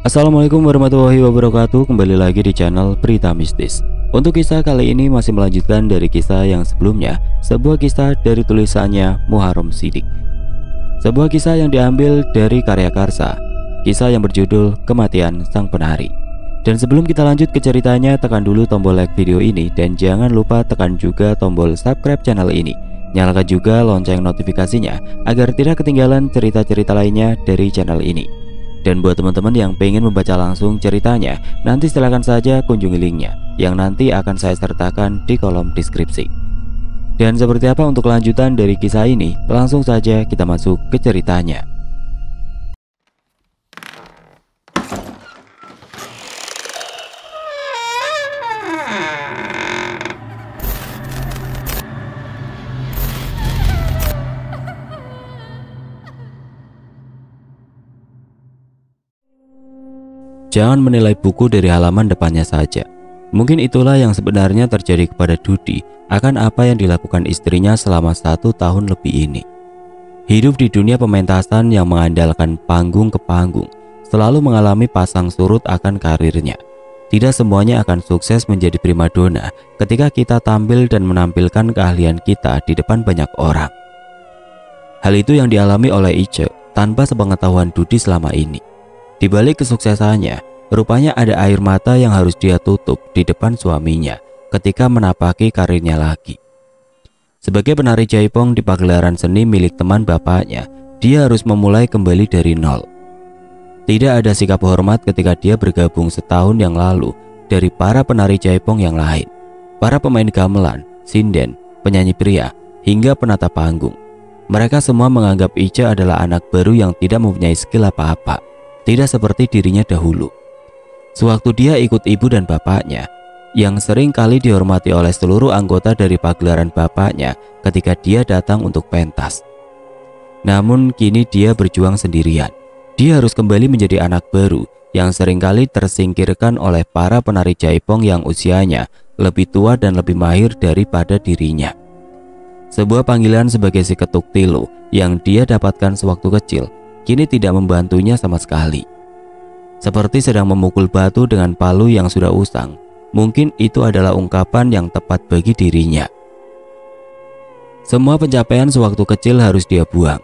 Assalamualaikum warahmatullahi wabarakatuh. Kembali lagi di channel Berita Mistis. Untuk kisah kali ini masih melanjutkan dari kisah yang sebelumnya, sebuah kisah dari tulisannya Muharram Sidik. Sebuah kisah yang diambil dari karya Karsa, kisah yang berjudul Kematian Sang Penari. Dan sebelum kita lanjut ke ceritanya, tekan dulu tombol like video ini dan jangan lupa tekan juga tombol subscribe channel ini. Nyalakan juga lonceng notifikasinya agar tidak ketinggalan cerita-cerita lainnya dari channel ini. Dan buat teman-teman yang pengen membaca langsung ceritanya, nanti silakan saja kunjungi linknya yang nanti akan saya sertakan di kolom deskripsi. Dan seperti apa untuk kelanjutan dari kisah ini, langsung saja kita masuk ke ceritanya. Jangan menilai buku dari halaman depannya saja. Mungkin itulah yang sebenarnya terjadi kepada Dudi akan apa yang dilakukan istrinya selama 1 tahun lebih ini. Hidup di dunia pementasan yang mengandalkan panggung ke panggung, selalu mengalami pasang surut akan karirnya. Tidak semuanya akan sukses menjadi primadona ketika kita tampil dan menampilkan keahlian kita di depan banyak orang. Hal itu yang dialami oleh Ice tanpa sepengetahuan Dudi selama ini. Di balik kesuksesannya, rupanya ada air mata yang harus dia tutup di depan suaminya ketika menapaki karirnya lagi. Sebagai penari jaipong di pagelaran seni milik teman bapaknya, dia harus memulai kembali dari nol. Tidak ada sikap hormat ketika dia bergabung setahun yang lalu dari para penari jaipong yang lain, para pemain gamelan, sinden, penyanyi pria, hingga penata panggung. Mereka semua menganggap Ice adalah anak baru yang tidak mempunyai skill apa-apa. Tidak seperti dirinya dahulu. Sewaktu dia ikut ibu dan bapaknya, yang sering kali dihormati oleh seluruh anggota dari pagelaran bapaknya ketika dia datang untuk pentas. Namun kini dia berjuang sendirian. Dia harus kembali menjadi anak baru yang seringkali tersingkirkan oleh para penari jaipong yang usianya lebih tua dan lebih mahir daripada dirinya. Sebuah panggilan sebagai si ketuk tilu yang dia dapatkan sewaktu kecil kini tidak membantunya sama sekali. Seperti sedang memukul batu dengan palu yang sudah usang. Mungkin itu adalah ungkapan yang tepat bagi dirinya. Semua pencapaian sewaktu kecil harus dia buang.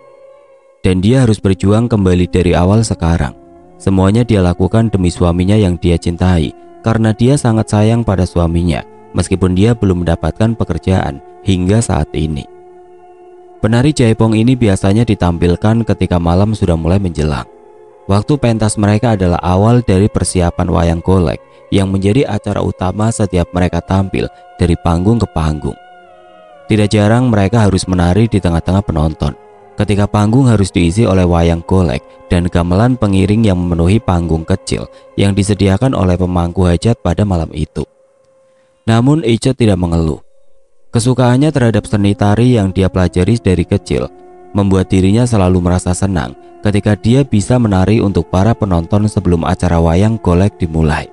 Dan dia harus berjuang kembali dari awal sekarang. Semuanya dia lakukan demi suaminya yang dia cintai, karena dia sangat sayang pada suaminya, meskipun dia belum mendapatkan pekerjaan hingga saat ini. Penari jaipong ini biasanya ditampilkan ketika malam sudah mulai menjelang. Waktu pentas mereka adalah awal dari persiapan wayang golek yang menjadi acara utama setiap mereka tampil dari panggung ke panggung. Tidak jarang mereka harus menari di tengah-tengah penonton ketika panggung harus diisi oleh wayang golek dan gamelan pengiring yang memenuhi panggung kecil yang disediakan oleh pemangku hajat pada malam itu. Namun Ice tidak mengeluh. Kesukaannya terhadap seni tari yang dia pelajari dari kecil membuat dirinya selalu merasa senang ketika dia bisa menari untuk para penonton sebelum acara wayang golek dimulai.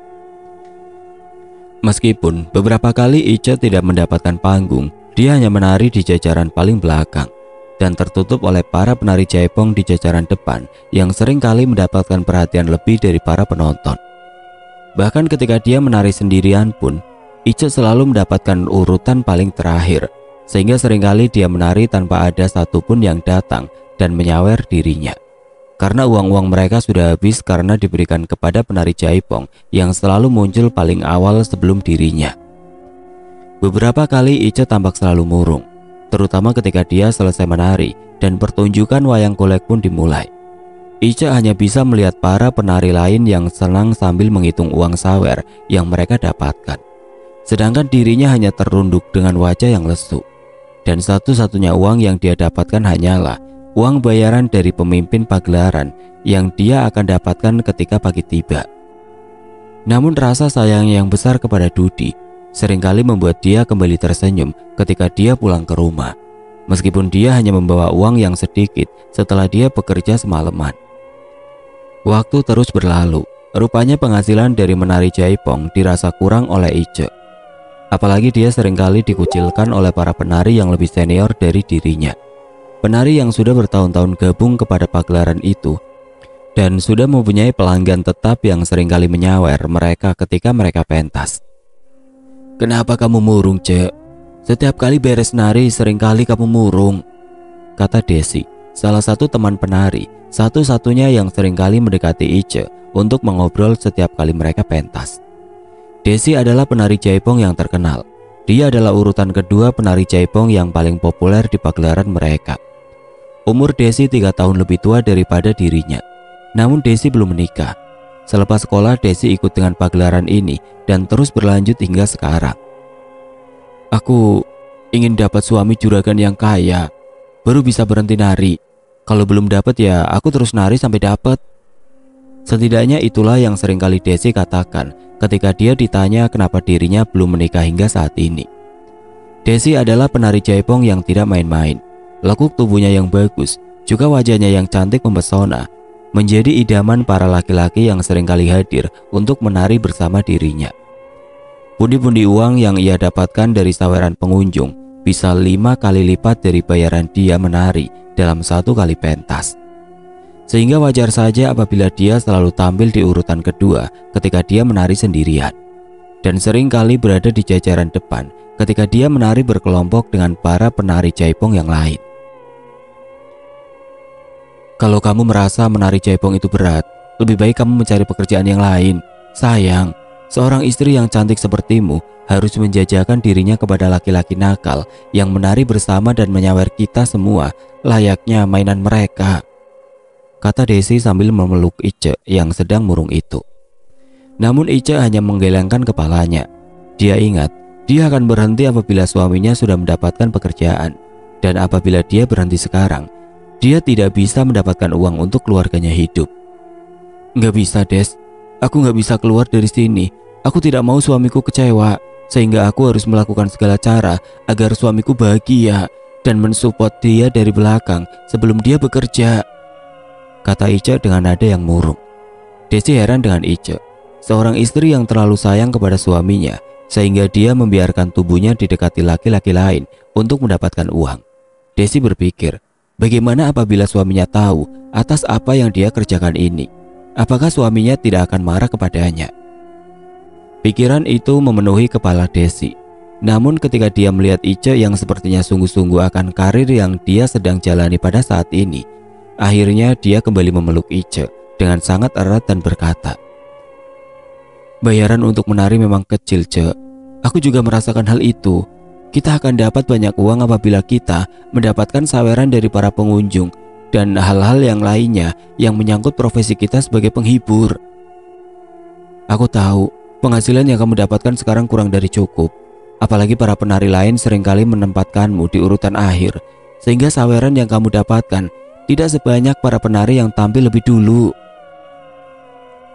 Meskipun beberapa kali Ice tidak mendapatkan panggung, dia hanya menari di jajaran paling belakang dan tertutup oleh para penari jaipong di jajaran depan yang sering kali mendapatkan perhatian lebih dari para penonton. Bahkan ketika dia menari sendirian pun, Ice selalu mendapatkan urutan paling terakhir, sehingga seringkali dia menari tanpa ada satupun yang datang dan menyawer dirinya. Karena uang-uang mereka sudah habis karena diberikan kepada penari jaipong yang selalu muncul paling awal sebelum dirinya. Beberapa kali Ice tampak selalu murung, terutama ketika dia selesai menari dan pertunjukan wayang golek pun dimulai. Ice hanya bisa melihat para penari lain yang senang sambil menghitung uang sawer yang mereka dapatkan. Sedangkan dirinya hanya terunduk dengan wajah yang lesu. Dan satu-satunya uang yang dia dapatkan hanyalah uang bayaran dari pemimpin pagelaran yang dia akan dapatkan ketika pagi tiba. Namun rasa sayang yang besar kepada Dudi seringkali membuat dia kembali tersenyum ketika dia pulang ke rumah. Meskipun dia hanya membawa uang yang sedikit setelah dia bekerja semalaman. Waktu terus berlalu. Rupanya penghasilan dari menari jaipong dirasa kurang oleh Ice. Apalagi dia seringkali dikucilkan oleh para penari yang lebih senior dari dirinya. Penari yang sudah bertahun-tahun gabung kepada pagelaran itu dan sudah mempunyai pelanggan tetap yang seringkali menyawer mereka ketika mereka pentas. "Kenapa kamu murung, Cek? Setiap kali beres nari seringkali kamu murung," kata Desi, salah satu teman penari, satu-satunya yang seringkali mendekati Ice untuk mengobrol setiap kali mereka pentas. Desi adalah penari jaipong yang terkenal. Dia adalah urutan kedua penari jaipong yang paling populer di pagelaran mereka. Umur Desi 3 tahun lebih tua daripada dirinya. Namun Desi belum menikah. Selepas sekolah, Desi ikut dengan pagelaran ini dan terus berlanjut hingga sekarang. "Aku ingin dapat suami juragan yang kaya, baru bisa berhenti nari. Kalau belum dapat ya aku terus nari sampai dapat." Setidaknya itulah yang seringkali Desi katakan ketika dia ditanya kenapa dirinya belum menikah hingga saat ini. Desi adalah penari jaipong yang tidak main-main. Lekuk tubuhnya yang bagus, juga wajahnya yang cantik mempesona, menjadi idaman para laki-laki yang seringkali hadir untuk menari bersama dirinya. Pundi-pundi uang yang ia dapatkan dari saweran pengunjung bisa 5 kali lipat dari bayaran dia menari dalam 1 kali pentas. Sehingga wajar saja apabila dia selalu tampil di urutan kedua ketika dia menari sendirian, dan sering kali berada di jajaran depan ketika dia menari berkelompok dengan para penari jaipong yang lain. "Kalau kamu merasa menari jaipong itu berat, lebih baik kamu mencari pekerjaan yang lain. Sayang, seorang istri yang cantik sepertimu harus menjajakan dirinya kepada laki-laki nakal yang menari bersama dan menyawer kita semua layaknya mainan mereka," kata Desi sambil memeluk Ice yang sedang murung itu. Namun Ice hanya menggelengkan kepalanya. Dia ingat, dia akan berhenti apabila suaminya sudah mendapatkan pekerjaan. Dan apabila dia berhenti sekarang, dia tidak bisa mendapatkan uang untuk keluarganya hidup. "Nggak bisa, Des. Aku nggak bisa keluar dari sini. Aku tidak mau suamiku kecewa, sehingga aku harus melakukan segala cara agar suamiku bahagia dan mensupport dia dari belakang sebelum dia bekerja," kata Ice dengan nada yang murung. Desi heran dengan Ice, seorang istri yang terlalu sayang kepada suaminya sehingga dia membiarkan tubuhnya didekati laki-laki lain untuk mendapatkan uang. Desi berpikir, bagaimana apabila suaminya tahu atas apa yang dia kerjakan ini? Apakah suaminya tidak akan marah kepadanya? Pikiran itu memenuhi kepala Desi. Namun ketika dia melihat Ice yang sepertinya sungguh-sungguh akan karir yang dia sedang jalani pada saat ini, akhirnya dia kembali memeluk Ice dengan sangat erat dan berkata, "Bayaran untuk menari memang kecil, Cek. Aku juga merasakan hal itu. Kita akan dapat banyak uang apabila kita mendapatkan saweran dari para pengunjung dan hal-hal yang lainnya yang menyangkut profesi kita sebagai penghibur. Aku tahu penghasilan yang kamu dapatkan sekarang kurang dari cukup. Apalagi para penari lain seringkali menempatkanmu di urutan akhir, sehingga saweran yang kamu dapatkan tidak sebanyak para penari yang tampil lebih dulu."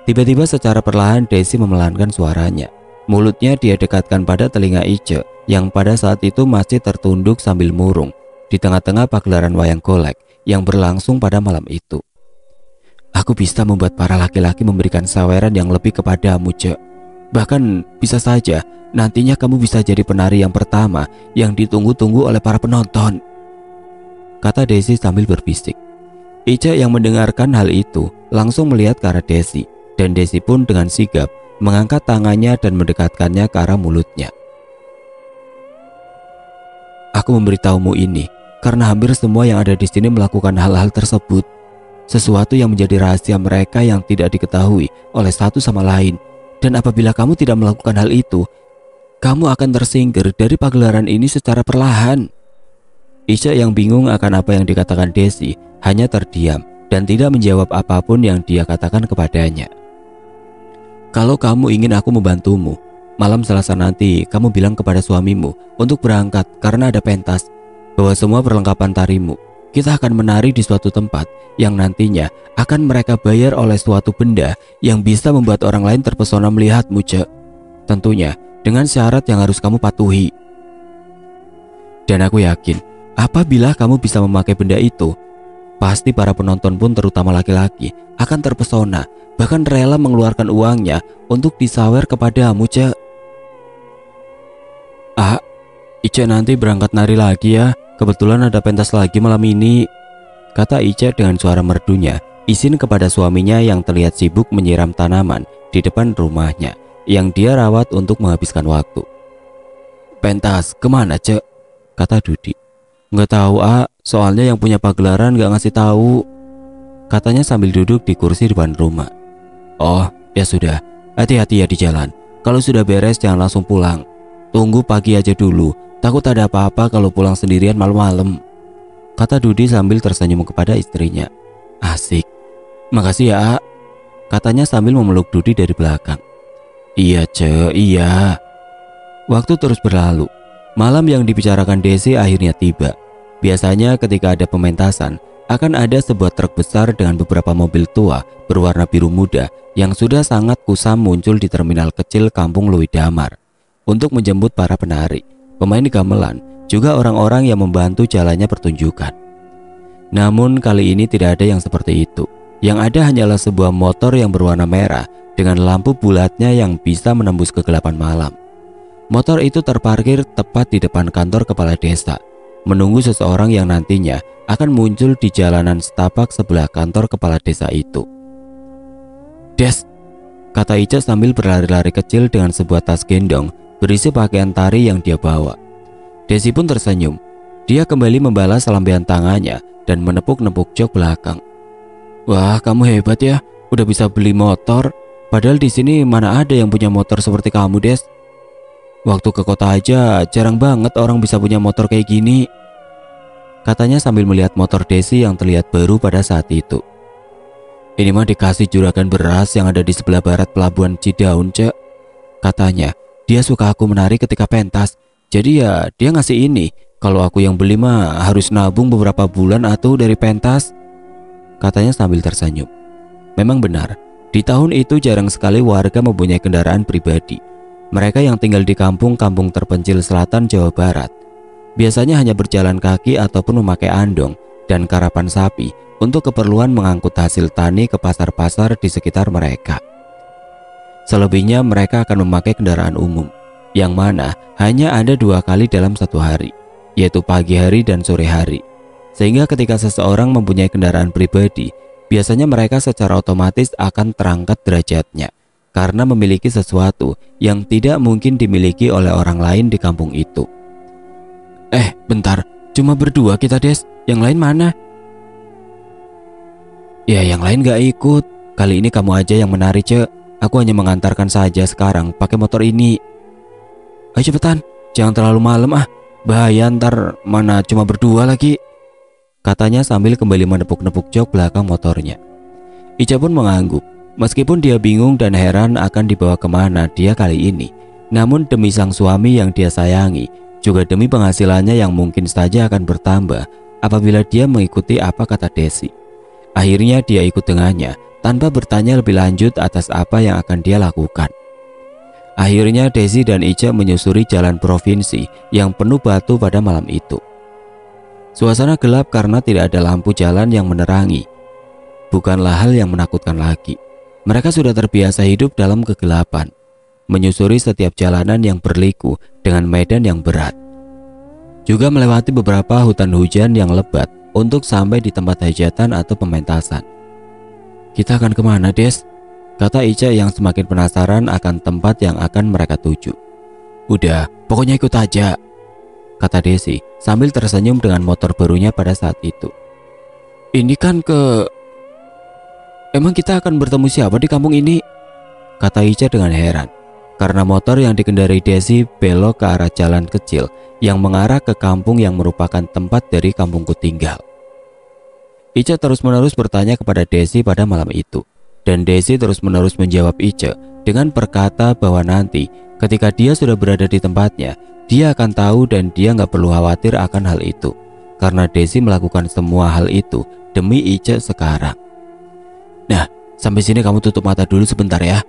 Tiba-tiba secara perlahan Desi memelankan suaranya. Mulutnya dia dekatkan pada telinga Ice yang pada saat itu masih tertunduk sambil murung di tengah-tengah pagelaran wayang golek yang berlangsung pada malam itu. "Aku bisa membuat para laki-laki memberikan saweran yang lebih kepadamu, Cek. Bahkan bisa saja nantinya kamu bisa jadi penari yang pertama yang ditunggu-tunggu oleh para penonton," kata Desi sambil berbisik. Ice yang mendengarkan hal itu langsung melihat ke arah Desi, dan Desi pun dengan sigap mengangkat tangannya dan mendekatkannya ke arah mulutnya. "Aku memberitahumu ini karena hampir semua yang ada di sini melakukan hal-hal tersebut. Sesuatu yang menjadi rahasia mereka yang tidak diketahui oleh satu sama lain. Dan apabila kamu tidak melakukan hal itu, kamu akan tersingkir dari pagelaran ini secara perlahan." Ice yang bingung akan apa yang dikatakan Desi hanya terdiam dan tidak menjawab apapun yang dia katakan kepadanya. "Kalau kamu ingin aku membantumu, malam Selasa nanti kamu bilang kepada suamimu untuk berangkat karena ada pentas, bahwa semua perlengkapan tarimu kita akan menari di suatu tempat yang nantinya akan mereka bayar oleh suatu benda yang bisa membuat orang lain terpesona melihatmu, Cek. Tentunya dengan syarat yang harus kamu patuhi. Dan aku yakin apabila kamu bisa memakai benda itu, pasti para penonton pun terutama laki-laki akan terpesona, bahkan rela mengeluarkan uangnya untuk disawer kepadamu, Cek." "Ah, Ice nanti berangkat nari lagi ya. Kebetulan ada pentas lagi malam ini," kata Ice dengan suara merdunya izin kepada suaminya yang terlihat sibuk menyiram tanaman di depan rumahnya yang dia rawat untuk menghabiskan waktu. "Pentas, kemana, Cek?" kata Dudi. "Nggak tahu, A. Soalnya yang punya pagelaran nggak ngasih tahu," katanya sambil duduk di kursi depan rumah. "Oh, ya sudah. Hati-hati ya di jalan. Kalau sudah beres jangan langsung pulang. Tunggu pagi aja dulu. Takut ada apa-apa kalau pulang sendirian malam-malam," kata Dudi sambil tersenyum kepada istrinya. "Asik. Makasih ya, A," katanya sambil memeluk Dudi dari belakang. "Iya, Ce, iya." Waktu terus berlalu. Malam yang dibicarakan Desi akhirnya tiba. Biasanya ketika ada pementasan, akan ada sebuah truk besar dengan beberapa mobil tua berwarna biru muda yang sudah sangat kusam muncul di terminal kecil Kampung Lui Damar untuk menjemput para penari, pemain gamelan, juga orang-orang yang membantu jalannya pertunjukan. Namun kali ini tidak ada yang seperti itu. Yang ada hanyalah sebuah motor yang berwarna merah dengan lampu bulatnya yang bisa menembus kegelapan malam. Motor itu terparkir tepat di depan kantor kepala desa, menunggu seseorang yang nantinya akan muncul di jalanan setapak sebelah kantor kepala desa itu. "Des," kata Ica sambil berlari-lari kecil dengan sebuah tas gendong berisi pakaian tari yang dia bawa. Desi pun tersenyum. Dia kembali membalas lambaian tangannya dan menepuk-nepuk jok belakang. "Wah, kamu hebat ya, udah bisa beli motor. Padahal di sini mana ada yang punya motor seperti kamu, Des. Waktu ke kota aja jarang banget orang bisa punya motor kayak gini," katanya sambil melihat motor Desi yang terlihat baru pada saat itu. "Ini mah dikasih juragan beras yang ada di sebelah barat pelabuhan Cidaun, Cek. Katanya dia suka aku menari ketika pentas. Jadi ya dia ngasih ini. Kalau aku yang beli mah harus nabung beberapa bulan atau dari pentas," katanya sambil tersenyum. Memang benar, di tahun itu jarang sekali warga mempunyai kendaraan pribadi. Mereka yang tinggal di kampung-kampung terpencil selatan Jawa Barat biasanya hanya berjalan kaki ataupun memakai andong dan karapan sapi untuk keperluan mengangkut hasil tani ke pasar-pasar di sekitar mereka. Selebihnya mereka akan memakai kendaraan umum, yang mana hanya ada 2 kali dalam satu hari, yaitu pagi hari dan sore hari. Sehingga ketika seseorang mempunyai kendaraan pribadi, biasanya mereka secara otomatis akan terangkat derajatnya karena memiliki sesuatu yang tidak mungkin dimiliki oleh orang lain di kampung itu. Bentar, cuma berdua kita, Des. Yang lain mana?" "Ya, yang lain gak ikut. Kali ini kamu aja yang menari, Cek. Aku hanya mengantarkan saja sekarang pakai motor ini." "Ayo cepetan, jangan terlalu malam ah. Bahaya ntar mana cuma berdua lagi," katanya sambil kembali menepuk-nepuk jok belakang motornya. Ica pun mengangguk. Meskipun dia bingung dan heran akan dibawa kemana dia kali ini, namun demi sang suami yang dia sayangi, juga demi penghasilannya yang mungkin saja akan bertambah apabila dia mengikuti apa kata Desi. Akhirnya dia ikut dengannya tanpa bertanya lebih lanjut atas apa yang akan dia lakukan. Akhirnya Desi dan Ica menyusuri jalan provinsi yang penuh batu pada malam itu. Suasana gelap karena tidak ada lampu jalan yang menerangi. Bukanlah hal yang menakutkan lagi. Mereka sudah terbiasa hidup dalam kegelapan, menyusuri setiap jalanan yang berliku dengan medan yang berat. Juga melewati beberapa hutan hujan yang lebat untuk sampai di tempat hajatan atau pementasan. "Kita akan kemana, Des?" kata Ica yang semakin penasaran akan tempat yang akan mereka tuju. "Udah, pokoknya ikut aja," kata Desi sambil tersenyum dengan motor barunya pada saat itu. "Ini kan Emang kita akan bertemu siapa di kampung ini?" kata Ica dengan heran, karena motor yang dikendarai Desi belok ke arah jalan kecil yang mengarah ke kampung yang merupakan tempat dari kampungku tinggal. Ica terus-menerus bertanya kepada Desi pada malam itu, dan Desi terus-menerus menjawab Ica dengan berkata bahwa nanti ketika dia sudah berada di tempatnya, dia akan tahu dan dia nggak perlu khawatir akan hal itu, karena Desi melakukan semua hal itu demi Ica sekarang. "Nah, sampai sini kamu tutup mata dulu sebentar ya,"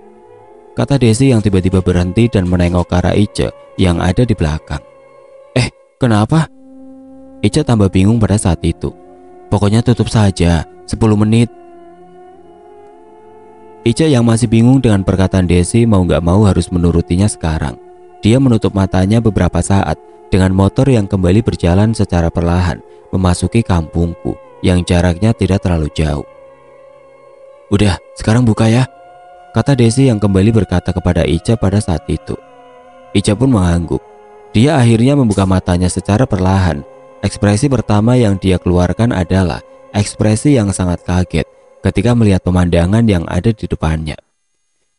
kata Desi yang tiba-tiba berhenti dan menengok ke arah Ica yang ada di belakang. Kenapa?" Ica tambah bingung pada saat itu. "Pokoknya tutup saja, 10 menit. Ica yang masih bingung dengan perkataan Desi mau gak mau harus menurutinya sekarang. Dia menutup matanya beberapa saat dengan motor yang kembali berjalan secara perlahan memasuki kampungku yang jaraknya tidak terlalu jauh. "Udah, sekarang buka ya," kata Desi yang kembali berkata kepada Ica pada saat itu. Ica pun mengangguk. Dia akhirnya membuka matanya secara perlahan. Ekspresi pertama yang dia keluarkan adalah ekspresi yang sangat kaget ketika melihat pemandangan yang ada di depannya.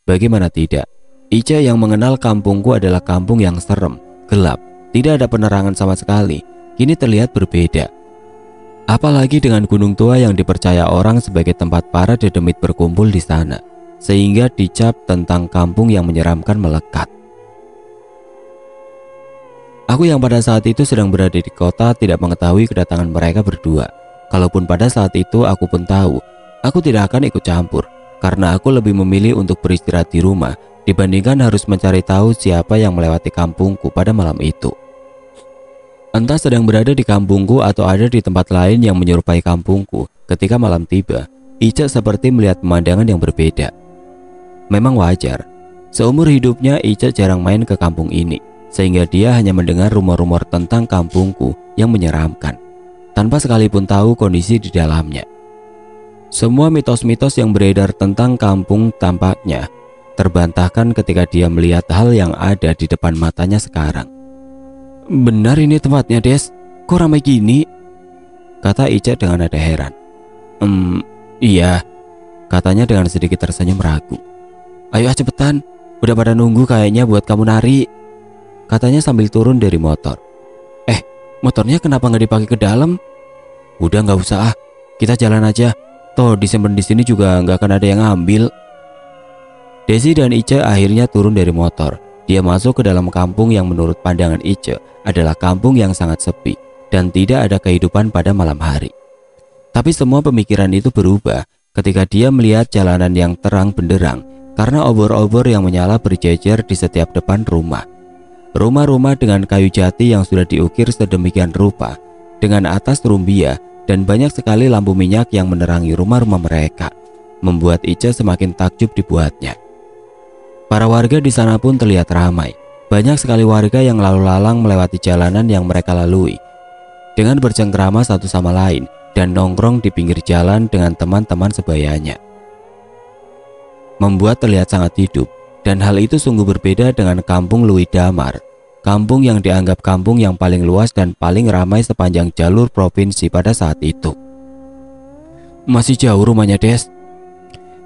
Bagaimana tidak, Ica yang mengenal kampungku adalah kampung yang serem, gelap, tidak ada penerangan sama sekali, kini terlihat berbeda. Apalagi dengan gunung tua yang dipercaya orang sebagai tempat para dedemit berkumpul di sana, sehingga dicap tentang kampung yang menyeramkan melekat. Aku yang pada saat itu sedang berada di kota tidak mengetahui kedatangan mereka berdua. Kalaupun pada saat itu aku pun tahu, aku tidak akan ikut campur, karena aku lebih memilih untuk beristirahat di rumah dibandingkan harus mencari tahu siapa yang melewati kampungku pada malam itu. Entah sedang berada di kampungku atau ada di tempat lain yang menyerupai kampungku, ketika malam tiba, Ica seperti melihat pemandangan yang berbeda. Memang wajar, seumur hidupnya Ica jarang main ke kampung ini, sehingga dia hanya mendengar rumor-rumor tentang kampungku yang menyeramkan, tanpa sekalipun tahu kondisi di dalamnya. Semua mitos-mitos yang beredar tentang kampung tampaknya terbantahkan ketika dia melihat hal yang ada di depan matanya sekarang. "Benar ini tempatnya, Des? Kok ramai gini?" kata Ica dengan nada heran. Iya," katanya dengan sedikit tersenyum ragu. "Ayo cepetan, udah pada nunggu kayaknya buat kamu nari," katanya sambil turun dari motor. Motornya kenapa nggak dipakai ke dalam?" "Udah nggak usah ah, kita jalan aja. Toh disimpan di sini juga nggak akan ada yang ambil." Desi dan Ica akhirnya turun dari motor. Dia masuk ke dalam kampung yang menurut pandangan Ica adalah kampung yang sangat sepi dan tidak ada kehidupan pada malam hari. Tapi semua pemikiran itu berubah ketika dia melihat jalanan yang terang benderang karena obor-obor yang menyala berjejer di setiap depan rumah. Rumah-rumah dengan kayu jati yang sudah diukir sedemikian rupa, dengan atas rumbia dan banyak sekali lampu minyak yang menerangi rumah-rumah mereka, membuat Ica semakin takjub dibuatnya. Para warga di sana pun terlihat ramai. Banyak sekali warga yang lalu lalang melewati jalanan yang mereka lalui, dengan bercengkrama satu sama lain dan nongkrong di pinggir jalan dengan teman-teman sebayanya, membuat terlihat sangat hidup. Dan hal itu sungguh berbeda dengan kampung Lui Damar, kampung yang dianggap kampung yang paling luas dan paling ramai sepanjang jalur provinsi pada saat itu. "Masih jauh rumahnya, Des?"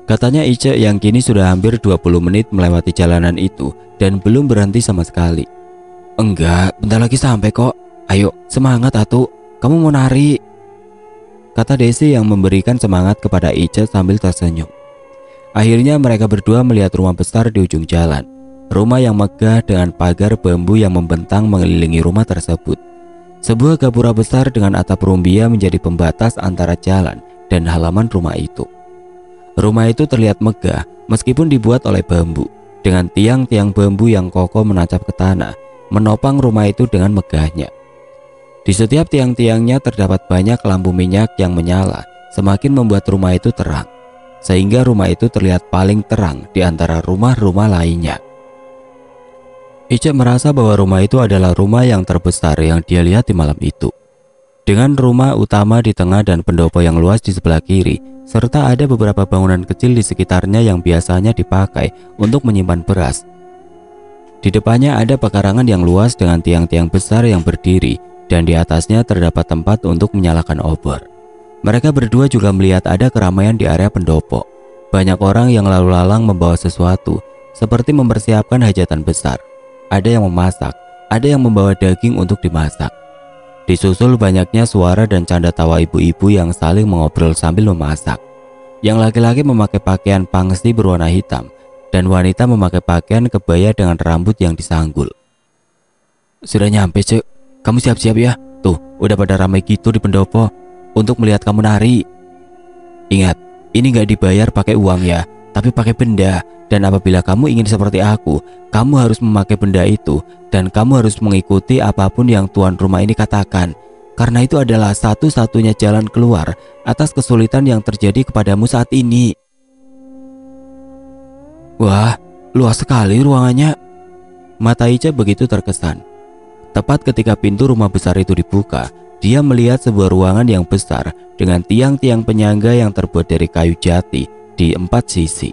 katanya Ica yang kini sudah hampir 20 menit melewati jalanan itu dan belum berhenti sama sekali. "Enggak, bentar lagi sampai kok. Ayo, semangat atuh, kamu mau nari," kata Desi yang memberikan semangat kepada Ica sambil tersenyum. Akhirnya mereka berdua melihat rumah besar di ujung jalan. Rumah yang megah dengan pagar bambu yang membentang mengelilingi rumah tersebut. Sebuah gapura besar dengan atap rumbia menjadi pembatas antara jalan dan halaman rumah itu. Rumah itu terlihat megah meskipun dibuat oleh bambu, dengan tiang-tiang bambu yang kokoh menancap ke tanah, menopang rumah itu dengan megahnya. Di setiap tiang-tiangnya terdapat banyak lampu minyak yang menyala, semakin membuat rumah itu terang, sehingga rumah itu terlihat paling terang di antara rumah-rumah lainnya. Ica merasa bahwa rumah itu adalah rumah yang terbesar yang dia lihat di malam itu, dengan rumah utama di tengah dan pendopo yang luas di sebelah kiri, serta ada beberapa bangunan kecil di sekitarnya yang biasanya dipakai untuk menyimpan beras. Di depannya ada pekarangan yang luas dengan tiang-tiang besar yang berdiri, dan di atasnya terdapat tempat untuk menyalakan obor. Mereka berdua juga melihat ada keramaian di area pendopo. Banyak orang yang lalu lalang membawa sesuatu, seperti mempersiapkan hajatan besar. Ada yang memasak, ada yang membawa daging untuk dimasak. Disusul banyaknya suara dan canda tawa ibu-ibu yang saling mengobrol sambil memasak. Yang laki-laki memakai pakaian pangsi berwarna hitam, dan wanita memakai pakaian kebaya dengan rambut yang disanggul. "Sudah nyampe, Cek. Kamu siap-siap ya. Tuh, udah pada ramai gitu di pendopo untuk melihat kamu nari. Ingat, ini gak dibayar pakai uang ya, tapi pakai benda. Dan apabila kamu ingin seperti aku, kamu harus memakai benda itu, dan kamu harus mengikuti apapun yang tuan rumah ini katakan, karena itu adalah satu-satunya jalan keluar atas kesulitan yang terjadi kepadamu saat ini." Wah, luas sekali ruangannya. Mata Ica begitu terkesan. Tepat ketika pintu rumah besar itu dibuka, dia melihat sebuah ruangan yang besar dengan tiang-tiang penyangga yang terbuat dari kayu jati. di 4 sisi.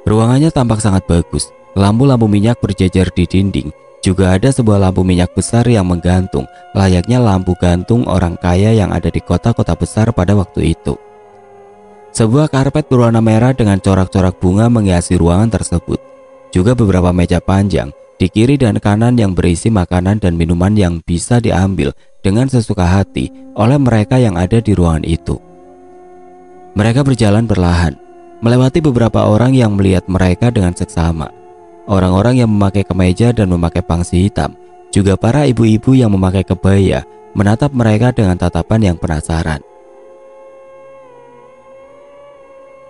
Ruangannya tampak sangat bagus. Lampu-lampu minyak berjejer di dinding. Juga ada sebuah lampu minyak besar yang menggantung, layaknya lampu gantung orang kaya yang ada di kota-kota besar pada waktu itu. Sebuah karpet berwarna merah dengan corak-corak bunga menghiasi ruangan tersebut. Juga beberapa meja panjang di kiri dan kanan yang berisi makanan dan minuman yang bisa diambil dengan sesuka hati oleh mereka yang ada di ruangan itu. Mereka berjalan perlahan, melewati beberapa orang yang melihat mereka dengan seksama. Orang-orang yang memakai kemeja dan memakai pangsi hitam, juga para ibu-ibu yang memakai kebaya, menatap mereka dengan tatapan yang penasaran.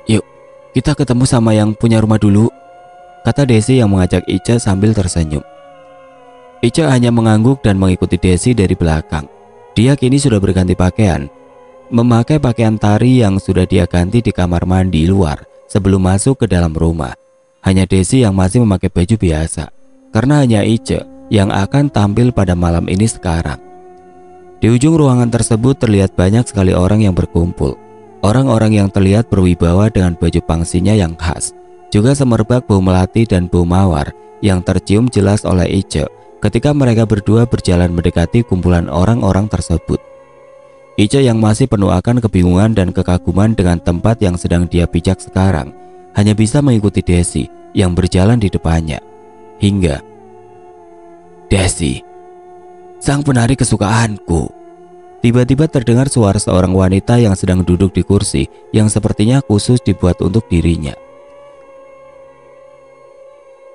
"Yuk, kita ketemu sama yang punya rumah dulu," kata Desi yang mengajak Ica sambil tersenyum. Ica hanya mengangguk dan mengikuti Desi dari belakang. Dia kini sudah berganti pakaian, memakai pakaian tari yang sudah dia ganti di kamar mandi luar sebelum masuk ke dalam rumah. Hanya Desi yang masih memakai baju biasa, karena hanya Ica yang akan tampil pada malam ini sekarang. Di ujung ruangan tersebut terlihat banyak sekali orang yang berkumpul. Orang-orang yang terlihat berwibawa dengan baju pangsinya yang khas, juga semerbak bau melati dan bau mawar yang tercium jelas oleh Ica ketika mereka berdua berjalan mendekati kumpulan orang-orang tersebut. Ica yang masih penuh akan kebingungan dan kekaguman dengan tempat yang sedang dia pijak sekarang, hanya bisa mengikuti Desi yang berjalan di depannya. Hingga "Desi, sang penari kesukaanku." Tiba-tiba terdengar suara seorang wanita yang sedang duduk di kursi yang sepertinya khusus dibuat untuk dirinya.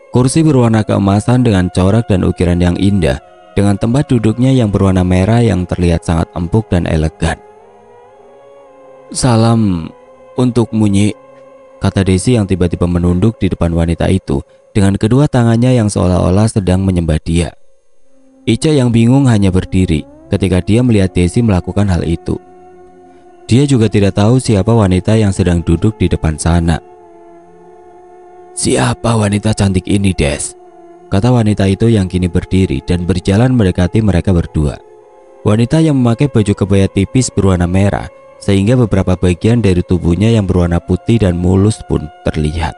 Kursi berwarna keemasan dengan corak dan ukiran yang indah, dengan tempat duduknya yang berwarna merah yang terlihat sangat empuk dan elegan. "Salam untukmu, Nyi," kata Desi yang tiba-tiba menunduk di depan wanita itu dengan kedua tangannya yang seolah-olah sedang menyembah dia. Ica yang bingung hanya berdiri ketika dia melihat Desi melakukan hal itu. Dia juga tidak tahu siapa wanita yang sedang duduk di depan sana. "Siapa wanita cantik ini, Des?" kata wanita itu yang kini berdiri dan berjalan mendekati mereka berdua. Wanita yang memakai baju kebaya tipis berwarna merah, sehingga beberapa bagian dari tubuhnya yang berwarna putih dan mulus pun terlihat.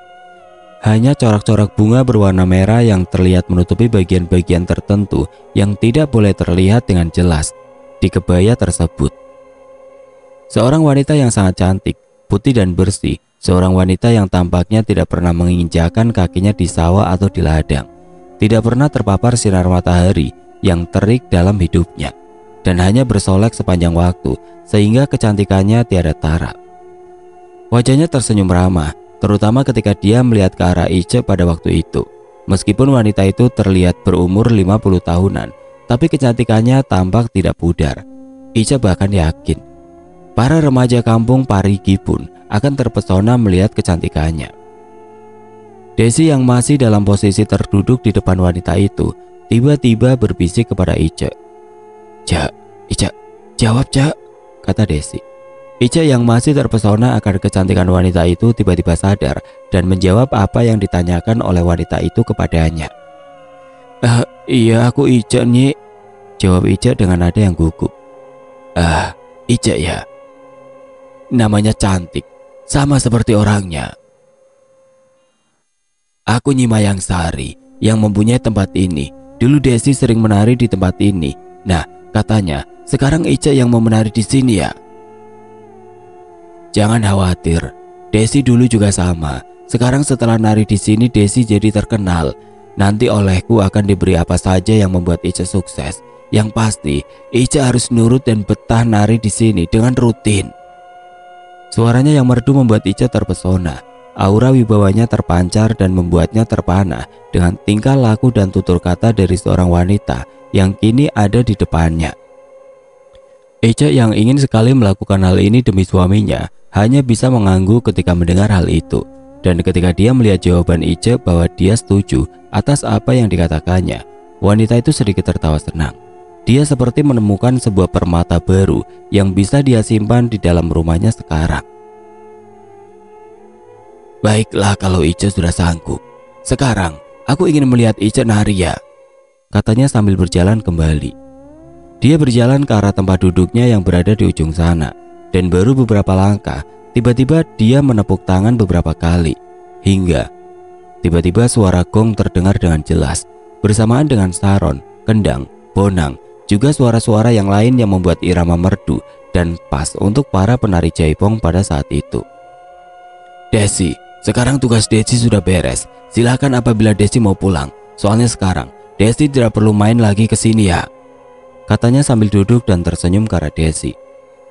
Hanya corak-corak bunga berwarna merah yang terlihat menutupi bagian-bagian tertentu yang tidak boleh terlihat dengan jelas di kebaya tersebut. Seorang wanita yang sangat cantik, putih dan bersih, seorang wanita yang tampaknya tidak pernah menginjakan kakinya di sawah atau di ladang, tidak pernah terpapar sinar matahari yang terik dalam hidupnya, dan hanya bersolek sepanjang waktu sehingga kecantikannya tiada tara. Wajahnya tersenyum ramah, terutama ketika dia melihat ke arah Ica pada waktu itu. Meskipun wanita itu terlihat berumur 50 tahunan, tapi kecantikannya tampak tidak pudar. Ica bahkan yakin para remaja kampung Parigi pun akan terpesona melihat kecantikannya. Desi yang masih dalam posisi terduduk di depan wanita itu tiba-tiba berbisik kepada Ica. Ica, jawab, Cak," kata Desi. Ica yang masih terpesona akan kecantikan wanita itu tiba-tiba sadar dan menjawab apa yang ditanyakan oleh wanita itu kepadanya. Iya, aku Ica, Nyi," jawab Ica dengan nada yang gugup. Ica ya? Namanya cantik, sama seperti orangnya. Aku Nyi Mayang Sari yang mempunyai tempat ini. Dulu Desi sering menari di tempat ini. Nah, katanya sekarang Ica yang mau menari di sini ya? Jangan khawatir, Desi dulu juga sama. Sekarang setelah nari di sini Desi jadi terkenal. Nanti olehku akan diberi apa saja yang membuat Ica sukses. Yang pasti Ica harus nurut dan betah nari di sini dengan rutin. Suaranya yang merdu membuat Ica terpesona. Aura wibawanya terpancar dan membuatnya terpana dengan tingkah laku dan tutur kata dari seorang wanita yang kini ada di depannya. Ica yang ingin sekali melakukan hal ini demi suaminya hanya bisa mengangguk ketika mendengar hal itu. Dan ketika dia melihat jawaban Ica bahwa dia setuju atas apa yang dikatakannya, wanita itu sedikit tertawa senang. Dia seperti menemukan sebuah permata baru yang bisa dia simpan di dalam rumahnya sekarang. Baiklah kalau Ica sudah sanggup. Sekarang aku ingin melihat Ica nari ya, katanya sambil berjalan kembali. Dia berjalan ke arah tempat duduknya yang berada di ujung sana. Dan baru beberapa langkah Tiba-tiba dia menepuk tangan beberapa kali, hingga tiba-tiba suara gong terdengar dengan jelas, bersamaan dengan saron, kendang, bonang, juga suara-suara yang lain yang membuat irama merdu dan pas untuk para penari jaipong pada saat itu. Desi, sekarang tugas Desi sudah beres. Silakan apabila Desi mau pulang. Soalnya sekarang Desi tidak perlu main lagi ke sini ya, katanya sambil duduk dan tersenyum ke arah Desi.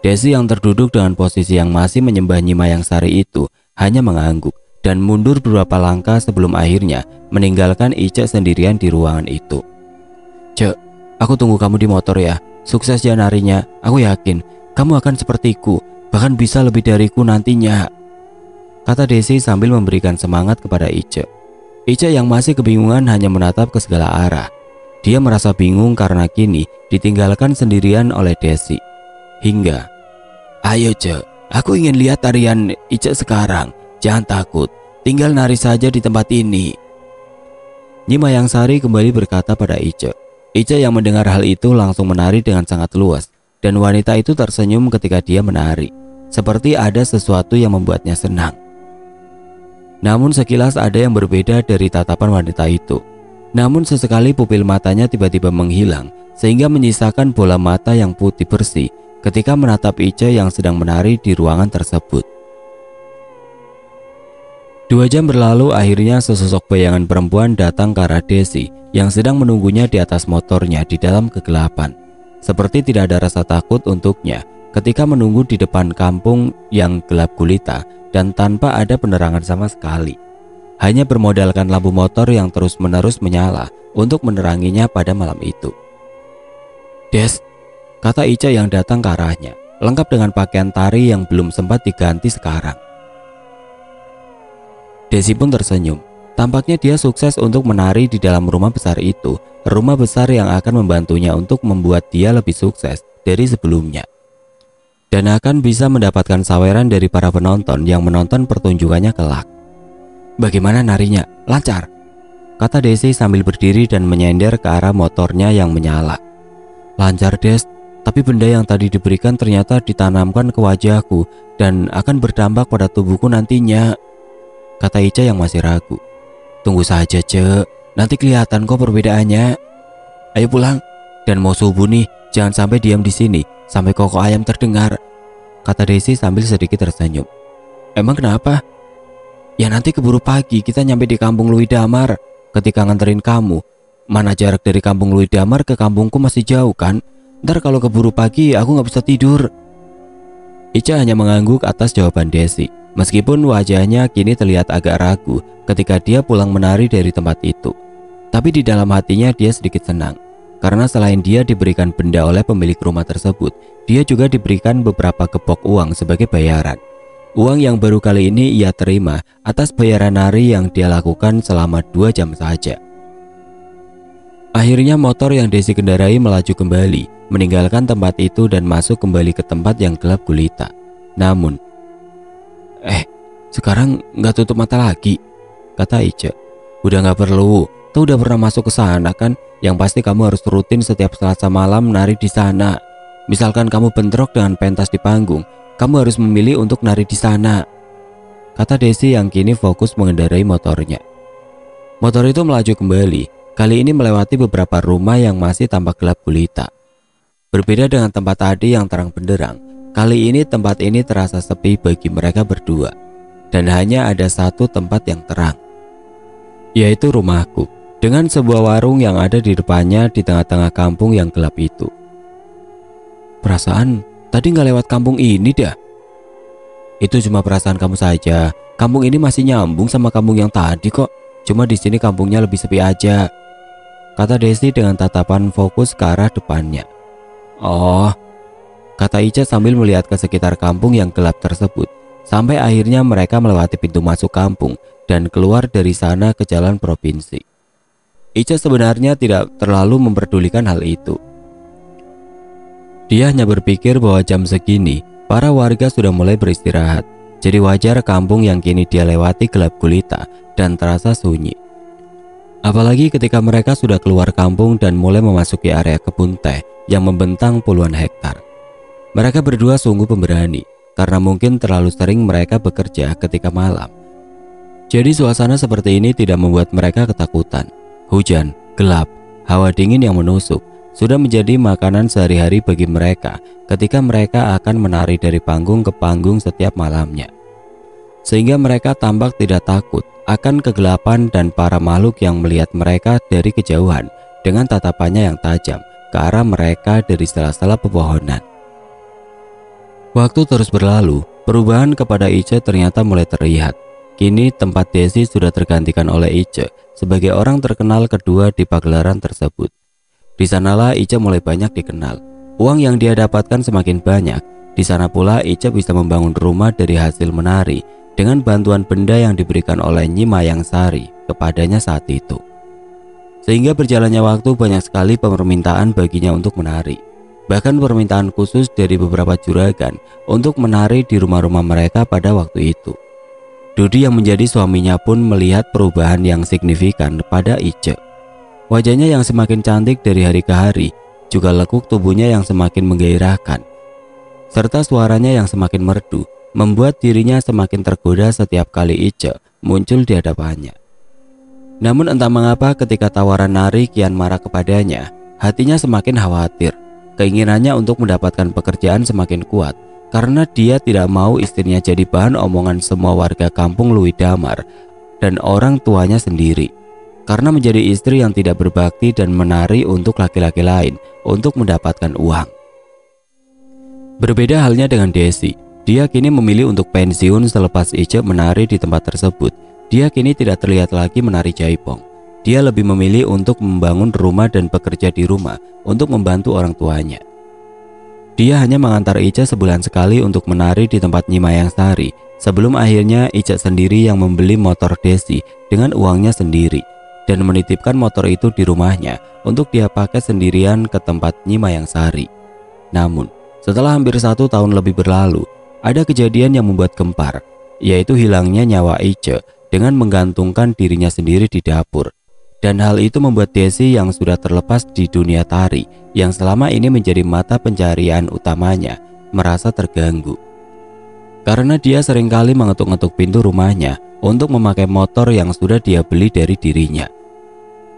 Desi yang terduduk dengan posisi yang masih menyembah Nyi Mayang Sari itu hanya mengangguk dan mundur beberapa langkah sebelum akhirnya meninggalkan Ica sendirian di ruangan itu. Cek, aku tunggu kamu di motor ya. Sukses ya narinya. Aku yakin kamu akan sepertiku, bahkan bisa lebih dariku nantinya, kata Desi sambil memberikan semangat kepada Ica. Ica yang masih kebingungan hanya menatap ke segala arah. Dia merasa bingung karena kini ditinggalkan sendirian oleh Desi. Hingga, ayo Cek, aku ingin lihat tarian Ica sekarang. Jangan takut, tinggal nari saja di tempat ini, Nyi Mayang Sari kembali berkata pada Ica. Ica yang mendengar hal itu langsung menari dengan sangat luas, dan wanita itu tersenyum ketika dia menari, seperti ada sesuatu yang membuatnya senang. Namun sekilas ada yang berbeda dari tatapan wanita itu. Namun sesekali pupil matanya tiba-tiba menghilang, sehingga menyisakan bola mata yang putih bersih ketika menatap Ica yang sedang menari di ruangan tersebut. 2 jam berlalu, akhirnya sesosok bayangan perempuan datang ke arah Desi yang sedang menunggunya di atas motornya di dalam kegelapan. Seperti tidak ada rasa takut untuknya ketika menunggu di depan kampung yang gelap gulita dan tanpa ada penerangan sama sekali. Hanya bermodalkan lampu motor yang terus-menerus menyala untuk meneranginya pada malam itu. Des, kata Ica yang datang ke arahnya, lengkap dengan pakaian tari yang belum sempat diganti sekarang. Desi pun tersenyum. Tampaknya dia sukses untuk menari di dalam rumah besar itu, rumah besar yang akan membantunya untuk membuat dia lebih sukses dari sebelumnya, dan akan bisa mendapatkan saweran dari para penonton yang menonton pertunjukannya kelak. Bagaimana narinya? Lancar? Kata Desi sambil berdiri dan menyender ke arah motornya yang menyala. Lancar Des, tapi benda yang tadi diberikan ternyata ditanamkan ke wajahku dan akan berdampak pada tubuhku nantinya, kata Ica yang masih ragu. Tunggu saja Cek, nanti kelihatan kok perbedaannya. Ayo pulang, dan mau subuh nih, jangan sampai diam di sini sampai kokok ayam terdengar, kata Desi sambil sedikit tersenyum. Emang kenapa? Ya nanti keburu pagi kita nyampe di kampung Lui Damar. Ketika nganterin kamu, mana jarak dari kampung Lui Damar ke kampungku masih jauh kan? Ntar kalau keburu pagi aku gak bisa tidur. Ica hanya mengangguk atas jawaban Desi, meskipun wajahnya kini terlihat agak ragu ketika dia pulang menari dari tempat itu. Tapi di dalam hatinya dia sedikit senang, karena selain dia diberikan benda oleh pemilik rumah tersebut, dia juga diberikan beberapa kepok uang sebagai bayaran. Uang yang baru kali ini ia terima atas bayaran nari yang dia lakukan selama 2 jam saja. Akhirnya motor yang Desi kendarai melaju kembali, meninggalkan tempat itu dan masuk kembali ke tempat yang gelap gulita. Namun, sekarang nggak tutup mata lagi, kata Ica. Udah nggak perlu, tuh udah pernah masuk ke sana kan? Yang pasti kamu harus rutin setiap Selasa malam nari di sana. Misalkan kamu bentrok dengan pentas di panggung, kamu harus memilih untuk nari di sana, kata Desi yang kini fokus mengendarai motornya. Motor itu melaju kembali, kali ini melewati beberapa rumah yang masih tampak gelap gulita. Berbeda dengan tempat tadi yang terang benderang, kali ini tempat ini terasa sepi bagi mereka berdua, dan hanya ada satu tempat yang terang, yaitu rumahku, dengan sebuah warung yang ada di depannya di tengah-tengah kampung yang gelap itu. Perasaan tadi nggak lewat kampung ini dah. Itu cuma perasaan kamu saja. Kampung ini masih nyambung sama kampung yang tadi kok. Cuma di sini kampungnya lebih sepi aja, kata Desi dengan tatapan fokus ke arah depannya. Oh, kata Ica sambil melihat ke sekitar kampung yang gelap tersebut, sampai akhirnya mereka melewati pintu masuk kampung dan keluar dari sana ke jalan provinsi. Ica sebenarnya tidak terlalu memperdulikan hal itu. Dia hanya berpikir bahwa jam segini para warga sudah mulai beristirahat, jadi wajar kampung yang kini dia lewati gelap gulita dan terasa sunyi. Apalagi ketika mereka sudah keluar kampung dan mulai memasuki area kebun teh yang membentang puluhan hektar. Mereka berdua sungguh pemberani. karena mungkin terlalu sering mereka bekerja ketika malam. Jadi suasana seperti ini tidak membuat mereka ketakutan. Hujan, gelap, hawa dingin yang menusuk sudah menjadi makanan sehari-hari bagi mereka ketika mereka akan menari dari panggung ke panggung setiap malamnya. Sehingga mereka tampak tidak takut akan kegelapan dan para makhluk yang melihat mereka dari kejauhan dengan tatapannya yang tajam ke arah mereka dari sela-sela pepohonan. Waktu terus berlalu, perubahan kepada Ice ternyata mulai terlihat. Kini tempat Desi sudah tergantikan oleh Ice sebagai orang terkenal kedua di pagelaran tersebut. Di sanalah Ice mulai banyak dikenal. Uang yang dia dapatkan semakin banyak. Di sana pula Ice bisa membangun rumah dari hasil menari dengan bantuan benda yang diberikan oleh Nyi Mayang Sari kepadanya saat itu. Sehingga berjalannya waktu banyak sekali permintaan baginya untuk menari. Bahkan permintaan khusus dari beberapa juragan untuk menari di rumah-rumah mereka pada waktu itu. Dudi yang menjadi suaminya pun melihat perubahan yang signifikan pada Ice. Wajahnya yang semakin cantik dari hari ke hari, juga lekuk tubuhnya yang semakin menggairahkan, serta suaranya yang semakin merdu, membuat dirinya semakin tergoda setiap kali Ice muncul di hadapannya. Namun entah mengapa ketika tawaran nari kian marak kepadanya, hatinya semakin khawatir. Keinginannya untuk mendapatkan pekerjaan semakin kuat, karena dia tidak mau istrinya jadi bahan omongan semua warga kampung Lui Damar dan orang tuanya sendiri. Karena menjadi istri yang tidak berbakti dan menari untuk laki-laki lain untuk mendapatkan uang. Berbeda halnya dengan Desi. Dia kini memilih untuk pensiun selepas Ice menari di tempat tersebut. Dia kini tidak terlihat lagi menari jaipong. Dia lebih memilih untuk membangun rumah dan bekerja di rumah untuk membantu orang tuanya. Dia hanya mengantar Ice sebulan sekali untuk menari di tempat Nyi Mayang Sari, sebelum akhirnya Ice sendiri yang membeli motor Desi dengan uangnya sendiri dan menitipkan motor itu di rumahnya untuk dia pakai sendirian ke tempat Nyi Mayang Sari. Namun, setelah hampir 1 tahun lebih berlalu, ada kejadian yang membuat gempar, yaitu hilangnya nyawa Ice dengan menggantungkan dirinya sendiri di dapur. Dan hal itu membuat Desi yang sudah terlepas di dunia tari, yang selama ini menjadi mata pencarian utamanya, merasa terganggu. Karena dia seringkali mengetuk-ngetuk pintu rumahnya untuk memakai motor yang sudah dia beli dari dirinya.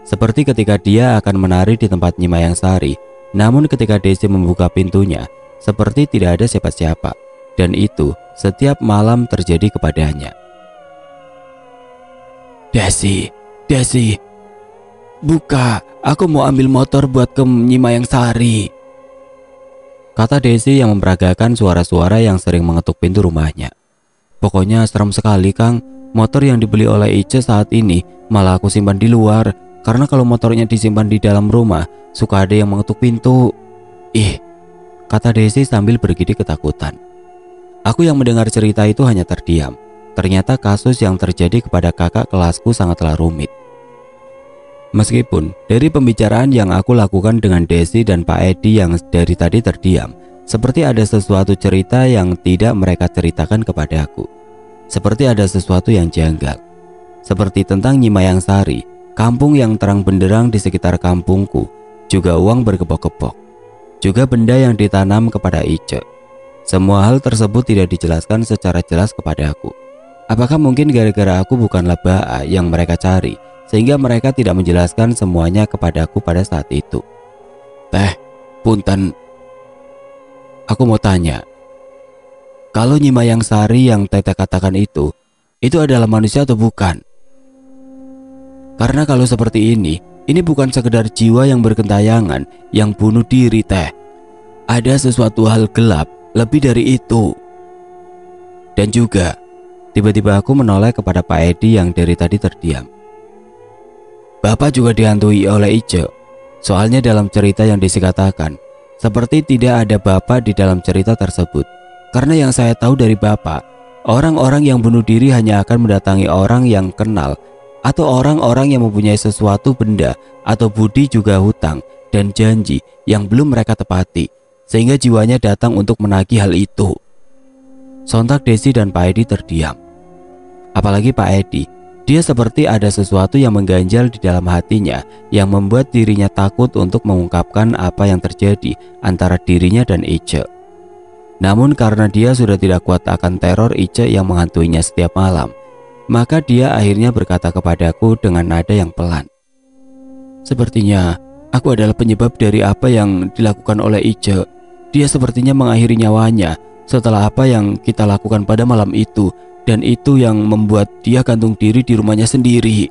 Seperti ketika dia akan menari di tempat Nyi Mayang Sari, namun ketika Desi membuka pintunya, seperti tidak ada siapa-siapa. Dan itu setiap malam terjadi kepadanya. Desi, buka, aku mau ambil motor buat ke Nyi Mayang Sari, kata Desi yang memperagakan suara-suara yang sering mengetuk pintu rumahnya. Pokoknya serem sekali, Kang. Motor yang dibeli oleh Ice saat ini malah aku simpan di luar, karena kalau motornya disimpan di dalam rumah suka ada yang mengetuk pintu. Ih, kata Desi sambil bergidik ketakutan. Aku yang mendengar cerita itu hanya terdiam. Ternyata kasus yang terjadi kepada kakak kelasku sangatlah rumit. Meskipun dari pembicaraan yang aku lakukan dengan Desi dan Pak Edi yang dari tadi terdiam, seperti ada sesuatu cerita yang tidak mereka ceritakan kepadaku. Seperti ada sesuatu yang janggal. Seperti tentang Nyi Mayang Sari, kampung yang terang benderang di sekitar kampungku, juga uang berkepok-kepok, juga benda yang ditanam kepada Ice. Semua hal tersebut tidak dijelaskan secara jelas kepadaku. Apakah mungkin gara-gara aku bukanlah Ba'a yang mereka cari, sehingga mereka tidak menjelaskan semuanya kepadaku pada saat itu? Teh, punten. Aku mau tanya, kalau Nyi Mayang Sari yang Teteh katakan itu adalah manusia atau bukan? Karena kalau seperti ini bukan sekedar jiwa yang bergentayangan yang bunuh diri, Teh. Ada sesuatu hal gelap lebih dari itu. Dan juga, tiba-tiba aku menoleh kepada Pak Edi yang dari tadi terdiam. Bapak juga dihantui oleh Ice. Soalnya dalam cerita yang disikatakan, seperti tidak ada Bapak di dalam cerita tersebut. Karena yang saya tahu dari Bapak, orang-orang yang bunuh diri hanya akan mendatangi orang yang kenal, atau orang-orang yang mempunyai sesuatu benda atau budi juga hutang dan janji yang belum mereka tepati, sehingga jiwanya datang untuk menagih hal itu. Sontak Desi dan Pak Edi terdiam. Apalagi Pak Edi, dia seperti ada sesuatu yang mengganjal di dalam hatinya yang membuat dirinya takut untuk mengungkapkan apa yang terjadi antara dirinya dan Ice. Namun karena dia sudah tidak kuat akan teror Ice yang menghantuinya setiap malam, maka dia akhirnya berkata kepadaku dengan nada yang pelan. "Sepertinya aku adalah penyebab dari apa yang dilakukan oleh Ice. Dia sepertinya mengakhiri nyawanya setelah apa yang kita lakukan pada malam itu, dan itu yang membuat dia gantung diri di rumahnya sendiri."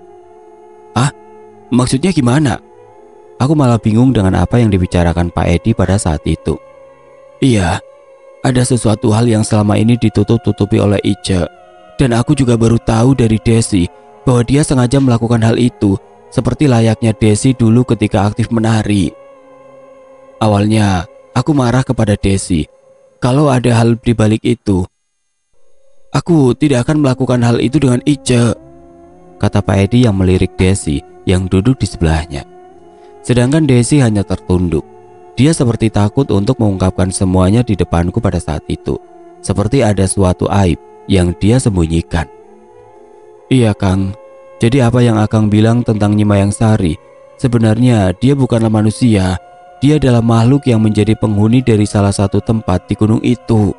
"Ah, maksudnya gimana?" Aku malah bingung dengan apa yang dibicarakan Pak Edi pada saat itu. "Iya, ada sesuatu hal yang selama ini ditutup-tutupi oleh Ice. Dan aku juga baru tahu dari Desi bahwa dia sengaja melakukan hal itu, seperti layaknya Desi dulu ketika aktif menari. Awalnya, aku marah kepada Desi. Kalau ada hal di balik itu, aku tidak akan melakukan hal itu dengan Ice," kata Pak Edi yang melirik Desi yang duduk di sebelahnya. Sedangkan Desi hanya tertunduk. Dia seperti takut untuk mengungkapkan semuanya di depanku pada saat itu, seperti ada suatu aib yang dia sembunyikan. "Iya Kang, jadi apa yang Akang bilang tentang Nyi Mayang Sari, sebenarnya dia bukanlah manusia. Dia adalah makhluk yang menjadi penghuni dari salah satu tempat di gunung itu,"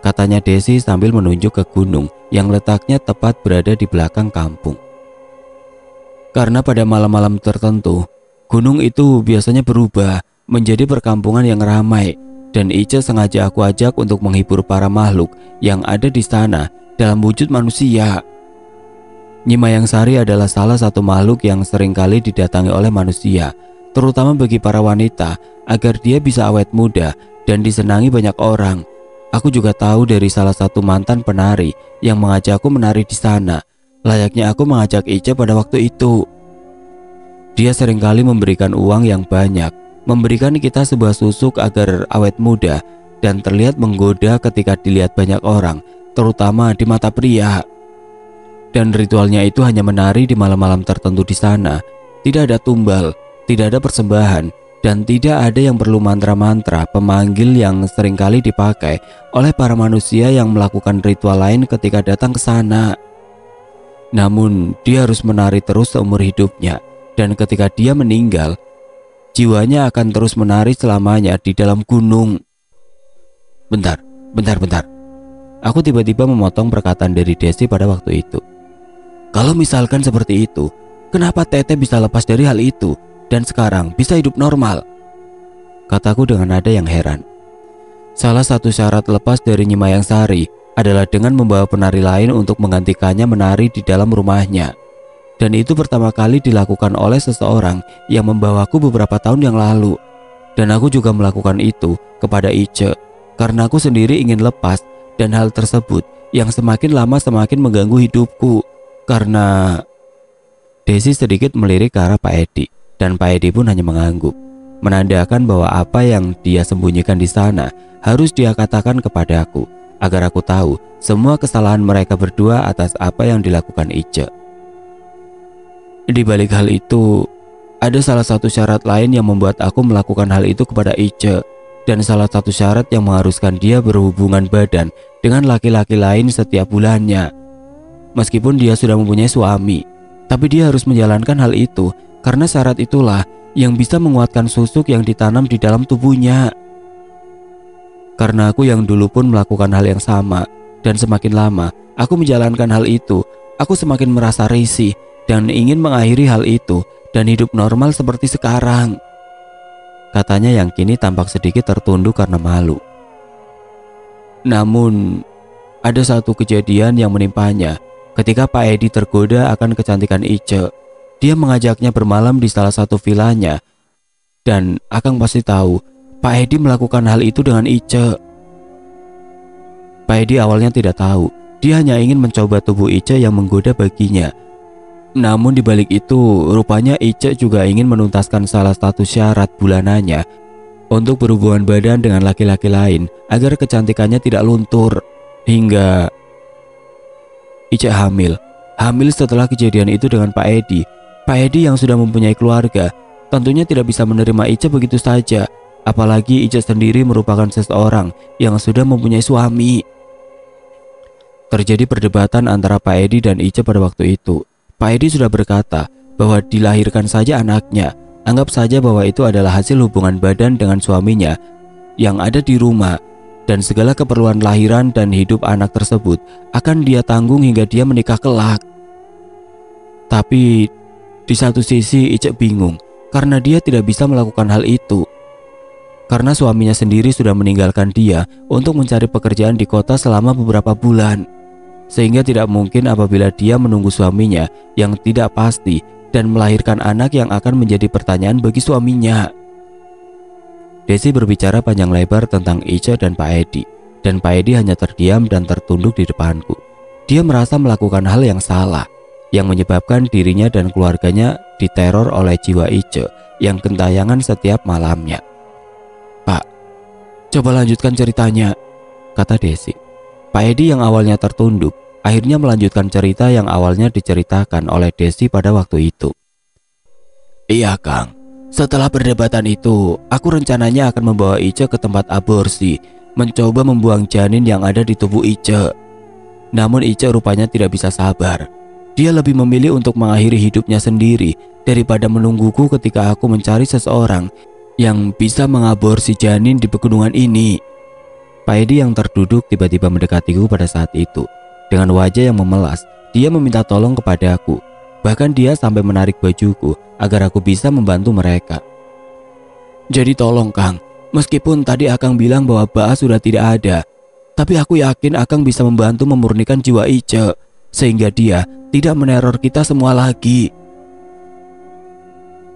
katanya Desi sambil menunjuk ke gunung yang letaknya tepat berada di belakang kampung. "Karena pada malam-malam tertentu, gunung itu biasanya berubah menjadi perkampungan yang ramai, dan Ice sengaja aku ajak untuk menghibur para makhluk yang ada di sana dalam wujud manusia. Nyi Mayang Sari adalah salah satu makhluk yang seringkali didatangi oleh manusia, terutama bagi para wanita, agar dia bisa awet muda dan disenangi banyak orang. Aku juga tahu dari salah satu mantan penari yang mengajakku menari di sana, layaknya aku mengajak Ice pada waktu itu. Dia seringkali memberikan uang yang banyak, memberikan kita sebuah susuk agar awet muda dan terlihat menggoda ketika dilihat banyak orang, terutama di mata pria. Dan ritualnya itu hanya menari di malam-malam tertentu di sana. Tidak ada tumbal, tidak ada persembahan, dan tidak ada yang perlu mantra-mantra pemanggil yang seringkali dipakai oleh para manusia yang melakukan ritual lain ketika datang ke sana. Namun dia harus menari terus seumur hidupnya, dan ketika dia meninggal, jiwanya akan terus menari selamanya di dalam gunung." Bentar. Aku tiba-tiba memotong perkataan dari Desi pada waktu itu. "Kalau misalkan seperti itu, kenapa Teteh bisa lepas dari hal itu dan sekarang bisa hidup normal?" kataku dengan nada yang heran. "Salah satu syarat lepas dari Nyi Mayang Sari adalah dengan membawa penari lain untuk menggantikannya menari di dalam rumahnya. Dan itu pertama kali dilakukan oleh seseorang yang membawaku beberapa tahun yang lalu. Dan aku juga melakukan itu kepada Ice, karena aku sendiri ingin lepas, dan hal tersebut yang semakin lama semakin mengganggu hidupku. Karena..." Desi sedikit melirik ke arah Pak Edi, dan Pak Edi pun hanya mengangguk, menandakan bahwa apa yang dia sembunyikan di sana harus dia katakan kepadaku, agar aku tahu semua kesalahan mereka berdua atas apa yang dilakukan Ice. "Di balik hal itu, ada salah satu syarat lain yang membuat aku melakukan hal itu kepada Ice, dan salah satu syarat yang mengharuskan dia berhubungan badan dengan laki-laki lain setiap bulannya. Meskipun dia sudah mempunyai suami, tapi dia harus menjalankan hal itu karena syarat itulah yang bisa menguatkan susuk yang ditanam di dalam tubuhnya. Karena aku yang dulu pun melakukan hal yang sama, dan semakin lama aku menjalankan hal itu, aku semakin merasa risih dan ingin mengakhiri hal itu dan hidup normal seperti sekarang," katanya yang kini tampak sedikit tertunduk karena malu. Namun ada satu kejadian yang menimpanya ketika Pak Edi tergoda akan kecantikan Ice. Dia mengajaknya bermalam di salah satu vilanya, dan Akang pasti tahu Pak Edi melakukan hal itu dengan Ice. Pak Edi awalnya tidak tahu, dia hanya ingin mencoba tubuh Ice yang menggoda baginya. Namun dibalik itu, rupanya Ice juga ingin menuntaskan salah satu syarat bulanannya untuk berhubungan badan dengan laki-laki lain agar kecantikannya tidak luntur. Hingga Ice hamil setelah kejadian itu dengan Pak Edi. Pak Edi yang sudah mempunyai keluarga tentunya tidak bisa menerima Ice begitu saja, apalagi Ice sendiri merupakan seseorang yang sudah mempunyai suami. Terjadi perdebatan antara Pak Edi dan Ice pada waktu itu. Pak Edi sudah berkata bahwa dilahirkan saja anaknya, anggap saja bahwa itu adalah hasil hubungan badan dengan suaminya yang ada di rumah. dan segala keperluan lahiran dan hidup anak tersebut akan dia tanggung hingga dia menikah kelak. Tapi di satu sisi Ice bingung karena dia tidak bisa melakukan hal itu. Karena suaminya sendiri sudah meninggalkan dia untuk mencari pekerjaan di kota selama beberapa bulan. Sehingga tidak mungkin apabila dia menunggu suaminya yang tidak pasti dan melahirkan anak yang akan menjadi pertanyaan bagi suaminya. Desi berbicara panjang lebar tentang Ice dan Pak Edi, dan Pak Edi hanya terdiam dan tertunduk di depanku. Dia merasa melakukan hal yang salah, yang menyebabkan dirinya dan keluarganya diteror oleh jiwa Ice yang gentayangan setiap malamnya. "Pak, coba lanjutkan ceritanya," kata Desi. Pak Edi yang awalnya tertunduk, akhirnya melanjutkan cerita yang awalnya diceritakan oleh Desi pada waktu itu. "Iya Kang, setelah perdebatan itu, aku rencananya akan membawa Ice ke tempat aborsi, mencoba membuang janin yang ada di tubuh Ice. Namun Ice rupanya tidak bisa sabar. Dia lebih memilih untuk mengakhiri hidupnya sendiri daripada menungguku ketika aku mencari seseorang yang bisa mengaborsi janin di pegunungan ini." Pak Edi yang terduduk tiba-tiba mendekatiku pada saat itu. Dengan wajah yang memelas, dia meminta tolong kepadaku. Bahkan dia sampai menarik bajuku agar aku bisa membantu mereka. "Jadi tolong Kang, meskipun tadi Akang bilang bahwa Baas sudah tidak ada, tapi aku yakin Akang bisa membantu memurnikan jiwa Ice, sehingga dia tidak meneror kita semua lagi."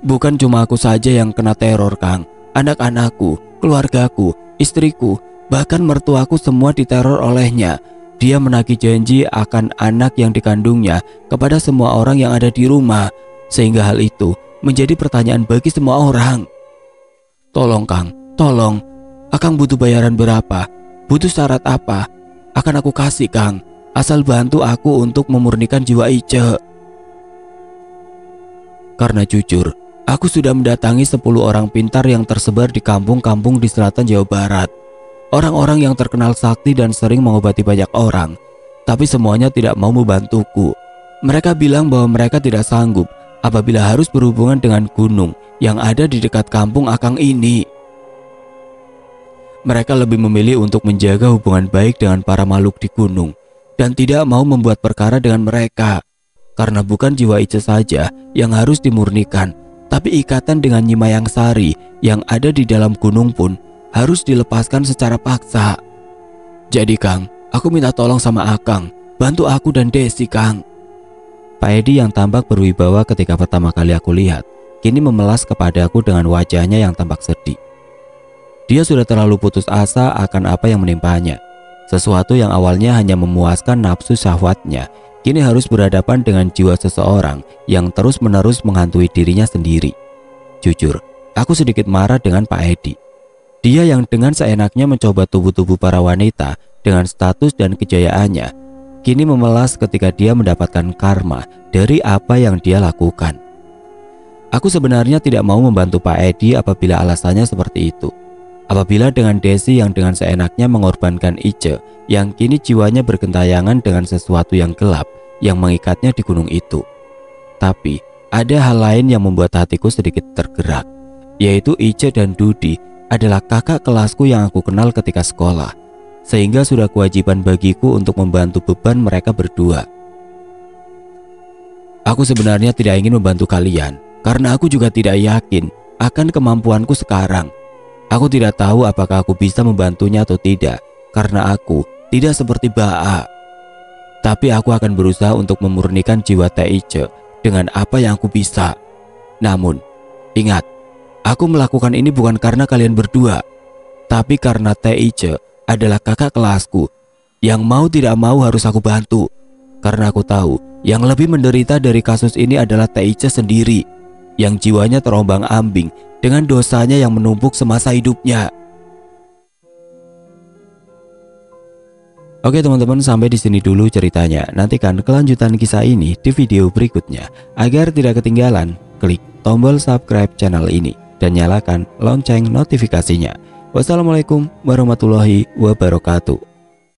"Bukan cuma aku saja yang kena teror Kang, anak-anakku, keluargaku, istriku, bahkan mertuaku semua diteror olehnya. Dia menagih janji akan anak yang dikandungnya kepada semua orang yang ada di rumah, sehingga hal itu menjadi pertanyaan bagi semua orang. Tolong Kang, tolong. Akang butuh bayaran berapa? Butuh syarat apa? Akan aku kasih Kang, asal bantu aku untuk memurnikan jiwa Ice." Karena jujur, aku sudah mendatangi 10 orang pintar yang tersebar di kampung-kampung di selatan Jawa Barat. Orang-orang yang terkenal sakti dan sering mengobati banyak orang, tapi semuanya tidak mau membantuku. Mereka bilang bahwa mereka tidak sanggup apabila harus berhubungan dengan gunung yang ada di dekat kampung Akang ini. Mereka lebih memilih untuk menjaga hubungan baik dengan para makhluk di gunung dan tidak mau membuat perkara dengan mereka. Karena bukan jiwa Ice saja yang harus dimurnikan, tapi ikatan dengan Nyi Mayang Sari yang ada di dalam gunung pun harus dilepaskan secara paksa. Jadi Kang, aku minta tolong sama Akang, bantu aku dan Desi Kang." Pak Edi yang tampak berwibawa ketika pertama kali aku lihat, kini memelas kepadaku dengan wajahnya yang tampak sedih. Dia sudah terlalu putus asa akan apa yang menimpanya. Sesuatu yang awalnya hanya memuaskan nafsu syahwatnya, kini harus berhadapan dengan jiwa seseorang yang terus-menerus menghantui dirinya sendiri. Jujur, aku sedikit marah dengan Pak Edi. Dia yang dengan seenaknya mencoba tubuh-tubuh para wanita dengan status dan kejayaannya, kini memelas ketika dia mendapatkan karma dari apa yang dia lakukan. Aku sebenarnya tidak mau membantu Pak Edi apabila alasannya seperti itu. Apabila dengan Desi yang dengan seenaknya mengorbankan Ice yang kini jiwanya bergentayangan dengan sesuatu yang gelap yang mengikatnya di gunung itu. Tapi ada hal lain yang membuat hatiku sedikit tergerak, yaitu Ice dan Dudi adalah kakak kelasku yang aku kenal ketika sekolah, sehingga sudah kewajiban bagiku untuk membantu beban mereka berdua. Aku sebenarnya tidak ingin membantu kalian, karena aku juga tidak yakin akan kemampuanku sekarang. Aku tidak tahu apakah aku bisa membantunya atau tidak, karena aku tidak seperti Baa. Tapi aku akan berusaha untuk memurnikan jiwa Teh Ice dengan apa yang aku bisa. Namun, ingat, aku melakukan ini bukan karena kalian berdua, tapi karena Teh Ice adalah kakak kelasku yang mau tidak mau harus aku bantu. Karena aku tahu yang lebih menderita dari kasus ini adalah Teh Ice sendiri, yang jiwanya terombang-ambing dengan dosanya yang menumpuk semasa hidupnya. Oke teman-teman, sampai di sini dulu ceritanya. Nantikan kelanjutan kisah ini di video berikutnya. Agar tidak ketinggalan, klik tombol subscribe channel ini dan nyalakan lonceng notifikasinya. Wassalamualaikum warahmatullahi wabarakatuh.